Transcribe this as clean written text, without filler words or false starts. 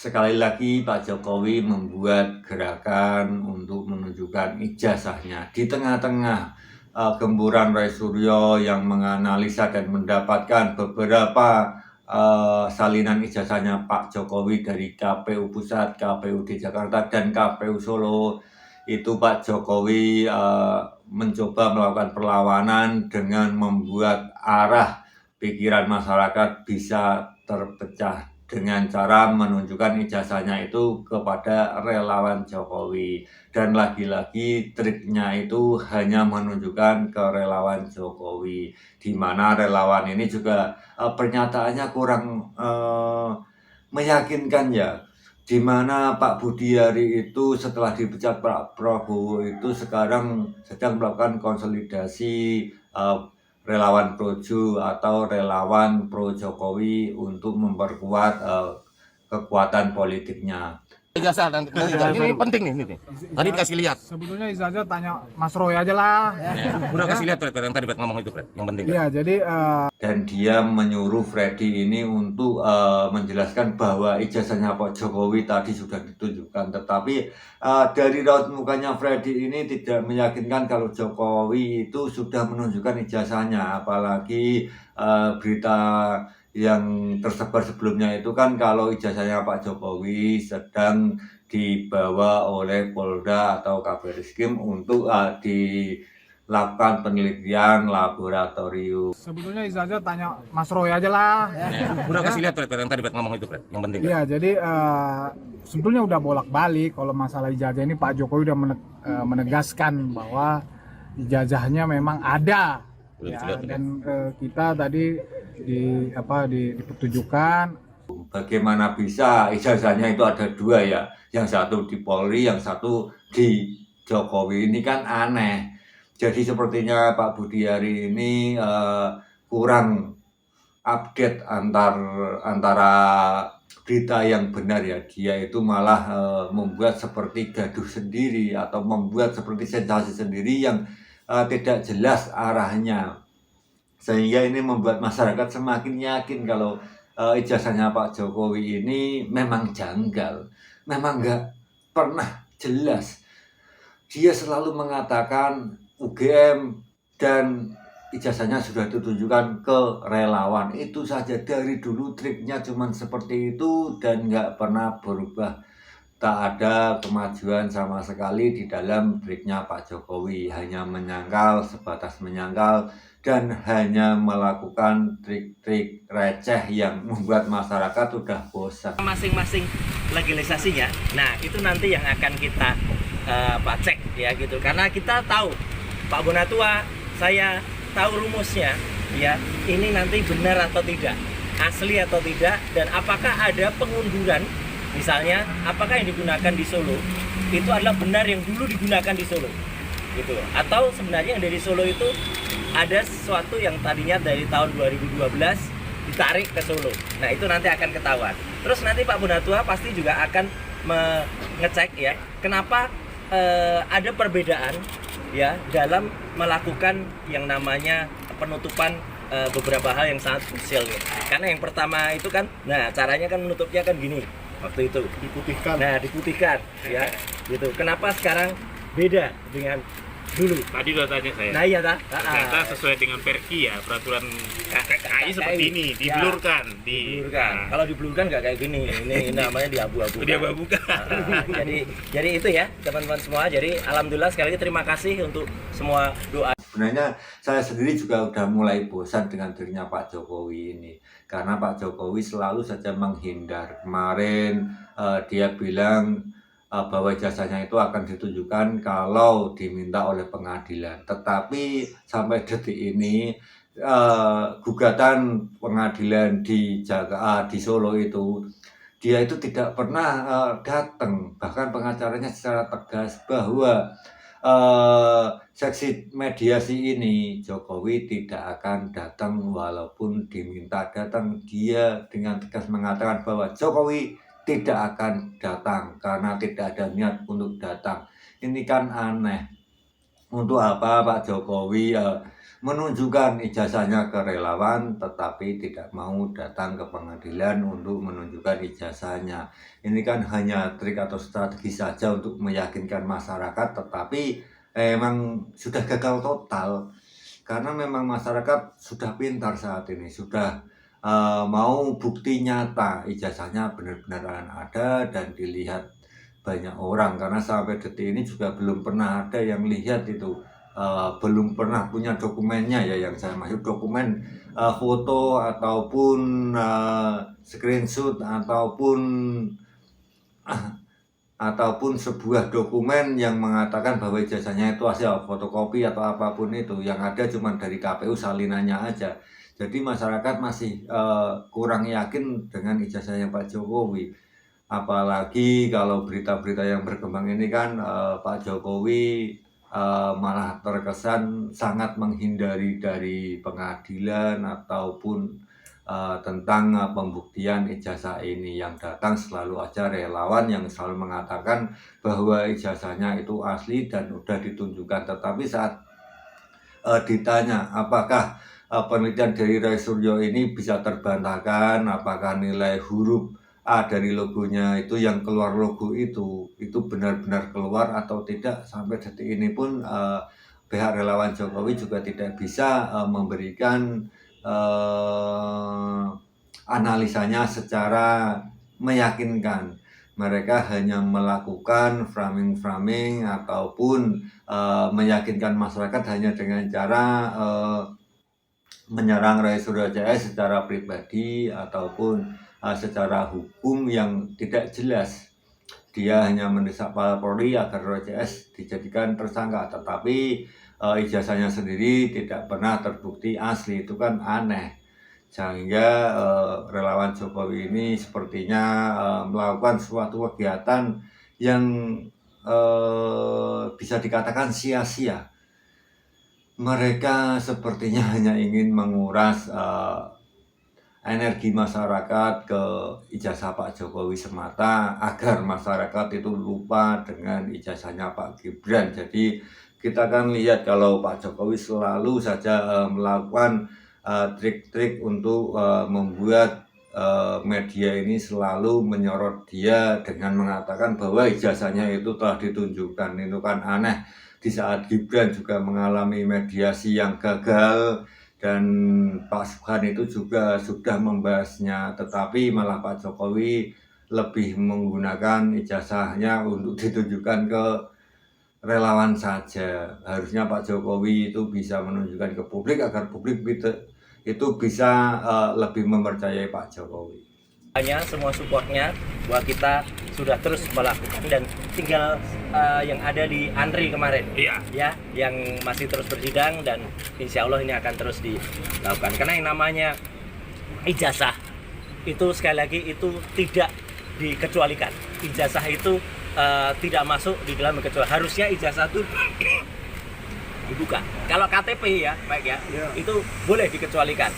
Sekali lagi Pak Jokowi membuat gerakan untuk menunjukkan ijazahnya di tengah-tengah gempuran Roy Suryo yang menganalisa dan mendapatkan beberapa salinan ijazahnya Pak Jokowi dari KPU Pusat, KPUD Jakarta, dan KPU Solo. Itu Pak Jokowi mencoba melakukan perlawanan dengan membuat arah pikiran masyarakat bisa terpecah dengan cara menunjukkan ijazahnya itu kepada relawan Jokowi. Dan lagi-lagi triknya itu hanya menunjukkan ke relawan Jokowi, di mana relawan ini juga pernyataannya kurang meyakinkan ya, di mana Pak Budiari itu setelah dipecat Pak Prabowo itu sekarang sedang melakukan konsolidasi relawan projo atau relawan pro Jokowi untuk memperkuat kekuatan politiknya. Ijazah dan ini penting nih. Tadi dikasih lihat. Sebetulnya ijazah tanya Mas Roy aja lah. Udah kasih lihat Fred, yang tadi Fred ngomong itu Fred, yang penting. Iya, jadi Dan dia menyuruh Freddy ini untuk menjelaskan bahwa ijazahnya Pak Jokowi tadi sudah ditunjukkan, tetapi dari raut mukanya Freddy ini tidak meyakinkan kalau Jokowi itu sudah menunjukkan ijazahnya, apalagi berita yang tersebar sebelumnya itu kan kalau ijazahnya Pak Jokowi sedang dibawa oleh Polda atau Kabariskim untuk dilakukan penelitian laboratorium. sebetulnya ijazah tanya Mas Roy aja lah. Udah kasih lihat Fred, yang tadi Fred ngomong itu Fred, yang penting. Iya, jadi sebetulnya udah bolak-balik kalau masalah ijazah ini Pak Jokowi udah menegaskan bahwa ijazahnya memang ada. Ya, dan kita tadi dipertunjukkan. Bagaimana bisa ijazahnya itu ada dua ya, yang satu di Polri, yang satu di Jokowi, ini kan aneh. Jadi sepertinya Pak Budiari ini kurang update antara berita yang benar ya. Dia itu malah membuat seperti gaduh sendiri atau membuat seperti sensasi sendiri yang tidak jelas arahnya, sehingga ini membuat masyarakat semakin yakin kalau ijazahnya Pak Jokowi ini memang janggal, memang nggak pernah jelas. Dia selalu mengatakan UGM dan ijazahnya sudah ditunjukkan ke relawan. Itu saja, dari dulu triknya cuma seperti itu dan nggak pernah berubah. Tak ada kemajuan sama sekali di dalam triknya Pak Jokowi, hanya menyangkal, sebatas menyangkal, dan hanya melakukan trik-trik receh yang membuat masyarakat sudah bosan. Masing-masing legislasinya, nah itu nanti yang akan kita cek ya gitu, karena kita tahu Pak Bonatua, saya tahu rumusnya ya, ini nanti benar atau tidak, asli atau tidak, dan apakah ada pengunduran. Misalnya, apakah yang digunakan di Solo itu adalah benar yang dulu digunakan di Solo, gitu? Atau sebenarnya yang dari Solo itu ada sesuatu yang tadinya dari tahun 2012 ditarik ke Solo. Nah itu nanti akan ketahuan. Terus nanti Pak Bonatua pasti juga akan mengecek ya, kenapa ada perbedaan ya dalam melakukan yang namanya penutupan beberapa hal yang sangat krusial nih. Karena yang pertama itu kan, nah caranya kan menutupnya kan gini. Waktu itu diputihkan. Nah, diputihkan ya. Gitu. Kenapa sekarang beda dengan dulu? Tadi udah tanya saya. Nah, iya tak? Ternyata sesuai dengan Perki ya, peraturan KI seperti ini, diblurkan, diblurkan. Kalau diblurkan nggak kayak gini. Ini namanya diabu-abukan. Diabu-abukan. Jadi itu ya, teman-teman semua. Jadi alhamdulillah sekali lagi terima kasih untuk semua doa. Sebenarnya saya sendiri juga udah mulai bosan dengan dirinya Pak Jokowi ini, karena Pak Jokowi selalu saja menghindar. Kemarin dia bilang bahwa ijazahnya itu akan ditunjukkan kalau diminta oleh pengadilan, tetapi sampai detik ini gugatan pengadilan di Solo itu dia itu tidak pernah datang. Bahkan pengacaranya secara tegas bahwa seksi mediasi ini Jokowi tidak akan datang walaupun diminta datang. Dia dengan tegas mengatakan bahwa Jokowi tidak akan datang karena tidak ada niat untuk datang. Ini kan aneh. Untuk apa Pak Jokowi menunjukkan ijazahnya ke relawan tetapi tidak mau datang ke pengadilan untuk menunjukkan ijazahnya. Ini kan hanya trik atau strategi saja untuk meyakinkan masyarakat, tetapi memang sudah gagal total karena memang masyarakat sudah pintar saat ini, sudah mau bukti nyata ijazahnya benar-benar ada dan dilihat banyak orang, karena sampai detik ini juga belum pernah ada yang lihat itu. Belum pernah punya dokumennya ya, yang saya maksud dokumen foto ataupun screenshot ataupun sebuah dokumen yang mengatakan bahwa ijazahnya itu hasil fotokopi atau apapun itu. Yang ada cuma dari KPU salinannya aja. Jadi masyarakat masih kurang yakin dengan ijazahnya Pak Jokowi. Apalagi kalau berita-berita yang berkembang ini kan Pak Jokowi malah terkesan sangat menghindari dari pengadilan ataupun tentang pembuktian ijazah ini. Yang datang selalu aja relawan yang selalu mengatakan bahwa ijazahnya itu asli dan udah ditunjukkan. Tetapi saat ditanya apakah penelitian dari Roy Suryo ini bisa terbantahkan, apakah nilai huruf A dari logonya itu yang keluar logo itu benar-benar keluar atau tidak, sampai detik ini pun pihak relawan Jokowi juga tidak bisa memberikan analisanya secara meyakinkan. Mereka hanya melakukan framing ataupun meyakinkan masyarakat hanya dengan cara menyerang Roy Suryo CS secara pribadi ataupun secara hukum yang tidak jelas. Dia hanya mendesak Polri agar Roy CS dijadikan tersangka, tetapi ijazahnya sendiri tidak pernah terbukti asli. Itu kan aneh. Sehingga relawan Jokowi ini sepertinya melakukan suatu kegiatan yang bisa dikatakan sia-sia. Mereka sepertinya hanya ingin menguras energi masyarakat ke ijazah Pak Jokowi semata agar masyarakat itu lupa dengan ijazahnya Pak Gibran. Jadi kita kan lihat kalau Pak Jokowi selalu saja melakukan trik-trik untuk membuat media ini selalu menyorot dia dengan mengatakan bahwa ijazahnya itu telah ditunjukkan. Itu kan aneh. Di saat Gibran juga mengalami mediasi yang gagal dan Pak Subhan itu juga sudah membahasnya, tetapi malah Pak Jokowi lebih menggunakan ijazahnya untuk ditunjukkan ke relawan saja. Harusnya Pak Jokowi itu bisa menunjukkan ke publik agar publik itu bisa lebih mempercayai Pak Jokowi. Hanya semua supportnya bahwa kita sudah terus melakukan, dan tinggal yang ada di Andri kemarin, ya, yang masih terus bersidang, dan insya Allah ini akan terus dilakukan. Karena yang namanya ijazah itu sekali lagi itu tidak dikecualikan. Ijazah itu tidak masuk di dalam kecuali. Harusnya ijazah itu dibuka. Kalau KTP ya, baik ya, itu boleh dikecualikan.